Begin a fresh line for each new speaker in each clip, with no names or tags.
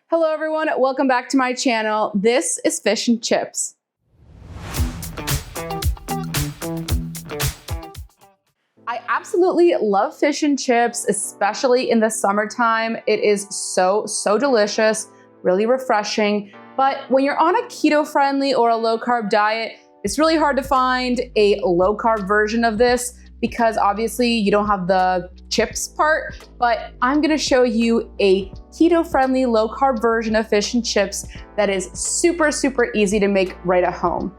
Hello everyone, welcome back to my channel. This is Fish and Chips. I absolutely love fish and chips, especially in the summertime. It is so delicious, really refreshing. But when you're on a keto-friendly or a low-carb diet, it's really hard to find a low-carb version of this because obviously you don't have the chips part, but I'm gonna show you a keto-friendly low-carb version of fish and chips that is super easy to make right at home.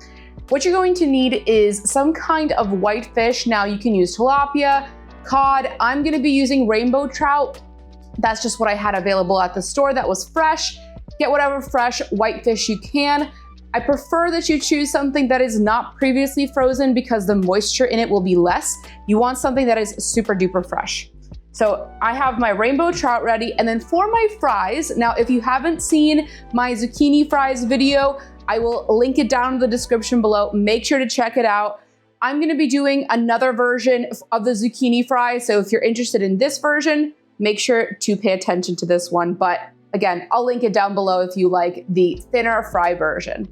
What you're going to need is some kind of white fish. Now you can use tilapia, cod. I'm gonna be using rainbow trout. That's just what I had available at the store that was fresh. Get whatever fresh white fish you can. I prefer that you choose something that is not previously frozen because the moisture in it will be less. You want something that is super duper fresh. So I have my rainbow trout ready, and then for my fries, now if you haven't seen my zucchini fries video, I will link it down in the description below. Make sure to check it out. I'm gonna be doing another version of the zucchini fries, so if you're interested in this version, make sure to pay attention to this one. But again, I'll link it down below if you like the thinner fry version.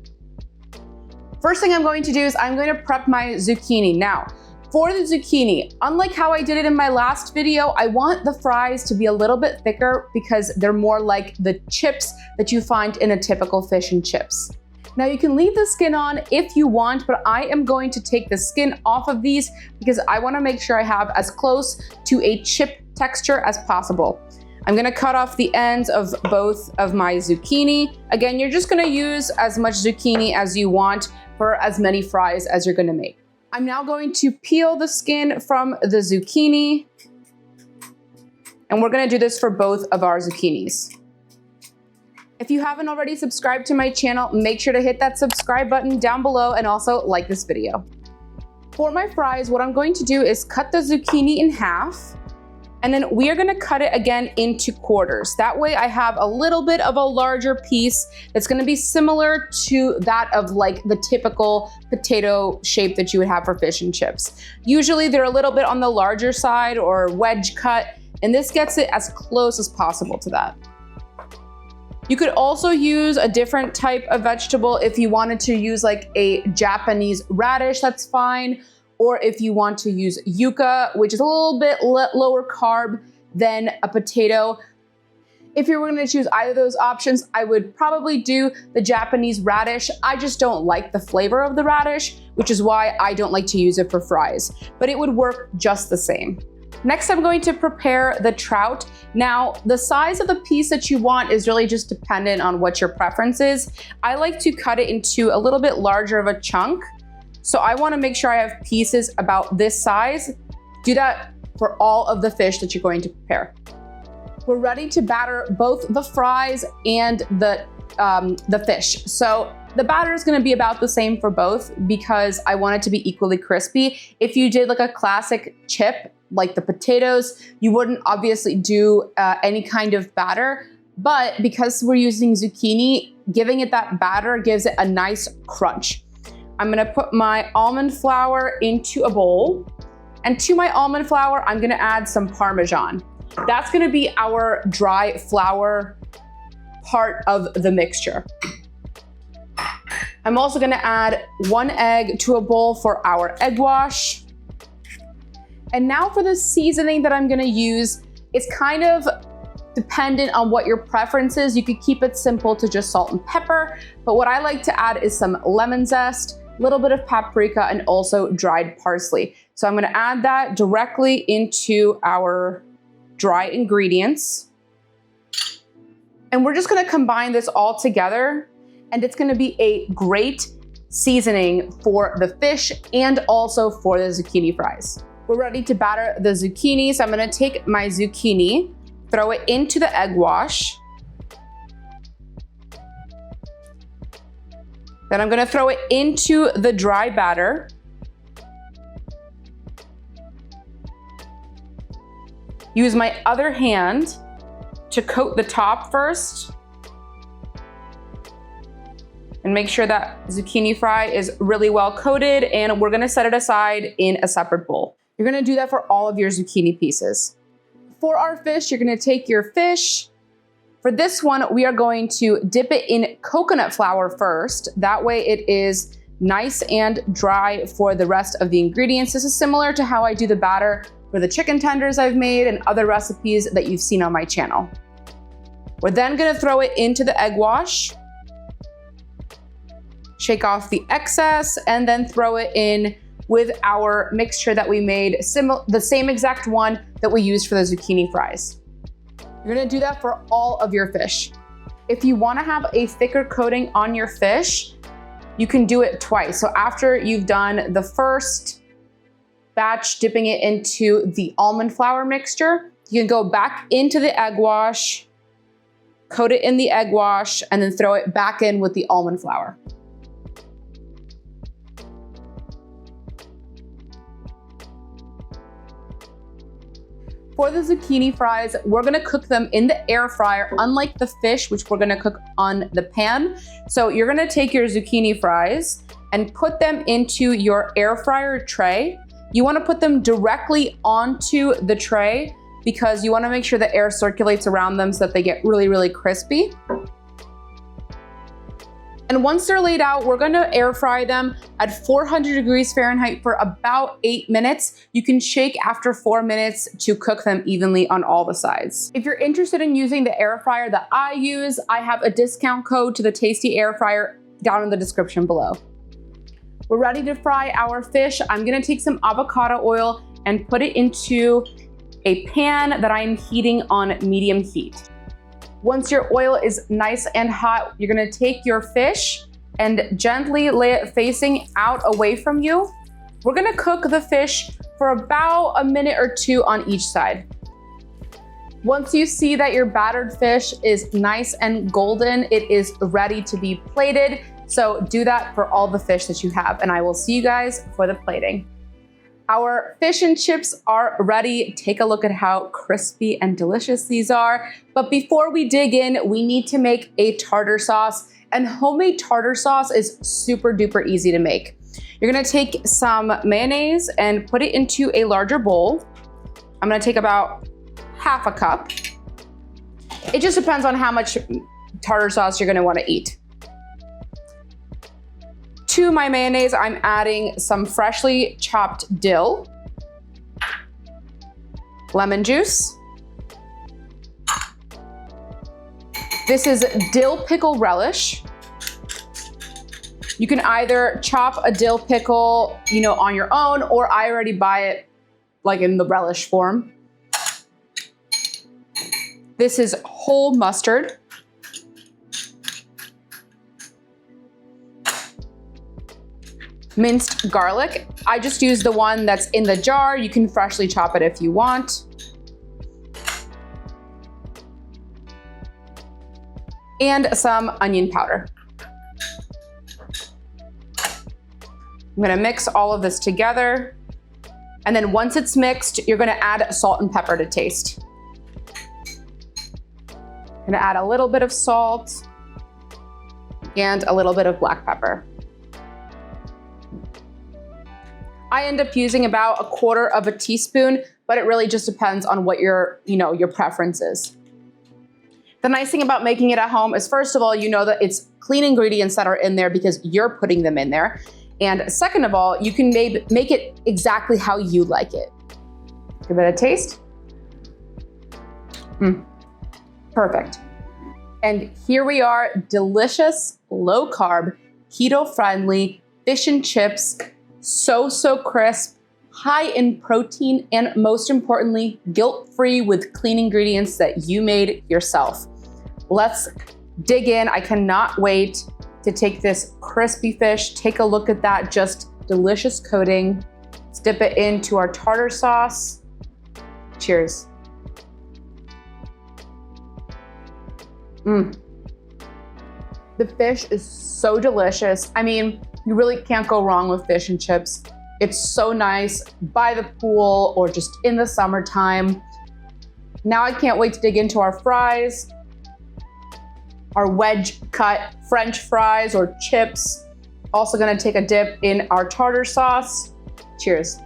First thing I'm going to do is I'm going to prep my zucchini. Now, for the zucchini, unlike how I did it in my last video, I want the fries to be a little bit thicker because they're more like the chips that you find in a typical fish and chips. Now you can leave the skin on if you want, but I am going to take the skin off of these because I want to make sure I have as close to a chip texture as possible. I'm gonna cut off the ends of both of my zucchini. Again, you're just gonna use as much zucchini as you want for as many fries as you're gonna make. I'm now going to peel the skin from the zucchini, and we're gonna do this for both of our zucchinis. If you haven't already subscribed to my channel, make sure to hit that subscribe button down below and also like this video. For my fries, what I'm going to do is cut the zucchini in half, and then we are gonna cut it again into quarters. That way I have a little bit of a larger piece that's gonna be similar to that of like the typical potato shape that you would have for fish and chips. Usually they're a little bit on the larger side or wedge cut, and this gets it as close as possible to that. You could also use a different type of vegetable. If you wanted to use like a Japanese radish, that's fine. Or if you want to use yuca, which is a little bit lower carb than a potato. If you were gonna choose either of those options, I would probably do the Japanese radish. I just don't like the flavor of the radish, which is why I don't like to use it for fries, but it would work just the same. Next, I'm going to prepare the trout. Now, the size of the piece that you want is really just dependent on what your preference is. I like to cut it into a little bit larger of a chunk. So I wanna make sure I have pieces about this size. Do that for all of the fish that you're going to prepare. We're ready to batter both the fries and the fish. So the batter is gonna be about the same for both because I want it to be equally crispy. If you did like a classic chip, like the potatoes, you wouldn't obviously do any kind of batter, but because we're using zucchini, giving it that batter gives it a nice crunch. I'm gonna put my almond flour into a bowl, and to my almond flour, I'm gonna add some parmesan. That's gonna be our dry flour part of the mixture. I'm also gonna add 1 egg to a bowl for our egg wash. And now for the seasoning that I'm gonna use, it's kind of dependent on what your preference is. You could keep it simple to just salt and pepper, but what I like to add is some lemon zest, a little bit of paprika, and also dried parsley. So I'm gonna add that directly into our dry ingredients. And we're just gonna combine this all together, and it's gonna be a great seasoning for the fish and also for the zucchini fries. We're ready to batter the zucchini, so I'm gonna take my zucchini, throw it into the egg wash. Then I'm gonna throw it into the dry batter. Use my other hand to coat the top first. And make sure that zucchini fry is really well coated, and we're gonna set it aside in a separate bowl. You're gonna do that for all of your zucchini pieces. For our fish, you're gonna take your fish, For this one, we are going to dip it in coconut flour first. That way it is nice and dry for the rest of the ingredients. This is similar to how I do the batter for the chicken tenders I've made and other recipes that you've seen on my channel. We're then gonna throw it into the egg wash, shake off the excess, and then throw it in with our mixture that we made, the same exact one that we used for the zucchini fries. You're gonna do that for all of your fish. If you wanna have a thicker coating on your fish, you can do it twice. So after you've done the first batch, dipping it into the almond flour mixture, you can go back into the egg wash, coat it in the egg wash, and then throw it back in with the almond flour. For the zucchini fries, we're gonna cook them in the air fryer, unlike the fish, which we're gonna cook on the pan. So you're gonna take your zucchini fries and put them into your air fryer tray. You wanna put them directly onto the tray because you wanna make sure the air circulates around them so that they get really, really crispy. And once they're laid out, we're gonna air fry them at 400 degrees Fahrenheit for about 8 minutes. You can shake after 4 minutes to cook them evenly on all the sides. If you're interested in using the air fryer that I use, I have a discount code to the Tasty Air Fryer down in the description below. We're ready to fry our fish. I'm gonna take some avocado oil and put it into a pan that I'm heating on medium heat. Once your oil is nice and hot, you're gonna take your fish and gently lay it facing out away from you. We're gonna cook the fish for about a minute or two on each side. Once you see that your battered fish is nice and golden, it is ready to be plated. So do that for all the fish that you have, and I will see you guys for the plating. Our fish and chips are ready. Take a look at how crispy and delicious these are. But before we dig in, we need to make a tartar sauce. And homemade tartar sauce is super duper easy to make. You're gonna take some mayonnaise and put it into a larger bowl. I'm gonna take about half a cup. It just depends on how much tartar sauce you're gonna wanna eat. To my mayonnaise, I'm adding some freshly chopped dill, lemon juice. This is dill pickle relish. You can either chop a dill pickle, on your own, or I already buy it like in the relish form. This is whole mustard. Minced garlic. I just use the one that's in the jar. You can freshly chop it if you want. And some onion powder. I'm gonna mix all of this together. And then once it's mixed, you're gonna add salt and pepper to taste. I'm gonna add a little bit of salt and a little bit of black pepper. I end up using about 1/4 teaspoon, but it really just depends on what your preference is. The nice thing about making it at home is, first of all, you know that it's clean ingredients that are in there because you're putting them in there. And second of all, you can make it exactly how you like it. Give it a taste. Perfect. And here we are, delicious, low carb, keto friendly fish and chips. So crisp, high in protein, and most importantly, guilt-free with clean ingredients that you made yourself. Let's dig in. I cannot wait to take this crispy fish. Take a look at that, just delicious coating. Let's dip it into our tartar sauce. Cheers. The fish is so delicious. I mean, you really can't go wrong with fish and chips. It's so nice by the pool or just in the summertime. Now I can't wait to dig into our fries, our wedge cut French fries or chips. Also gonna take a dip in our tartar sauce. Cheers.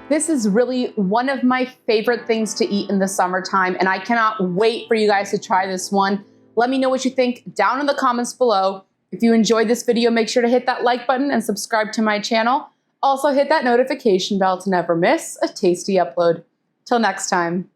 This is really one of my favorite things to eat in the summertime, and I cannot wait for you guys to try this one. Let me know what you think down in the comments below. If you enjoyed this video, make sure to hit that like button and subscribe to my channel. Also hit that notification bell to never miss a tasty upload. Till next time.